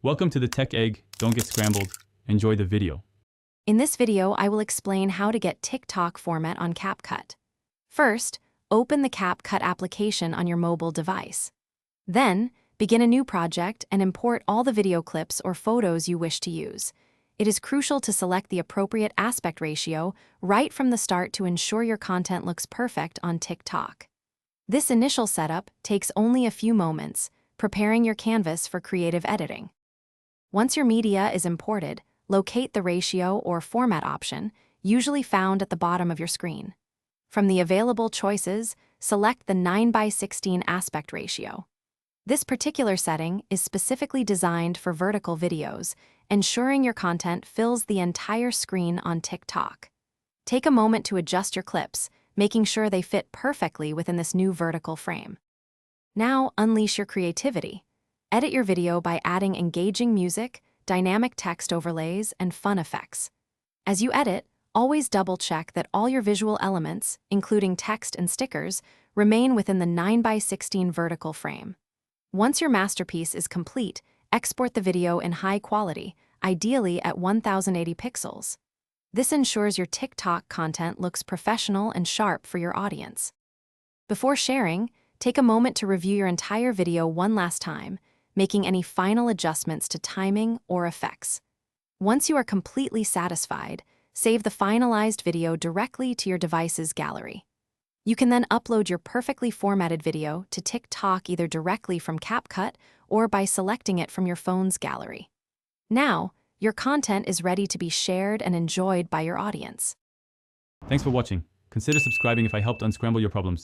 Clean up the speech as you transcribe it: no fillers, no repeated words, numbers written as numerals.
Welcome to the Tech Egg. Don't get scrambled. Enjoy the video. In this video, I will explain how to get TikTok format on CapCut. First, open the CapCut application on your mobile device. Then, begin a new project and import all the video clips or photos you wish to use. It is crucial to select the appropriate aspect ratio right from the start to ensure your content looks perfect on TikTok. This initial setup takes only a few moments, preparing your canvas for creative editing. Once your media is imported, locate the ratio or format option, usually found at the bottom of your screen. From the available choices, select the 9:16 aspect ratio. This particular setting is specifically designed for vertical videos, ensuring your content fills the entire screen on TikTok. Take a moment to adjust your clips, making sure they fit perfectly within this new vertical frame. Now, unleash your creativity. Edit your video by adding engaging music, dynamic text overlays, and fun effects. As you edit, always double-check that all your visual elements, including text and stickers, remain within the 9:16 vertical frame. Once your masterpiece is complete, export the video in high quality, ideally at 1080 pixels. This ensures your TikTok content looks professional and sharp for your audience. Before sharing, take a moment to review your entire video one last time, making any final adjustments to timing or effects. Once you are completely satisfied, save the finalized video directly to your device's gallery. You can then upload your perfectly formatted video to TikTok either directly from CapCut or by selecting it from your phone's gallery. Now, your content is ready to be shared and enjoyed by your audience. Thanks for watching. Consider subscribing if I helped unscramble your problems.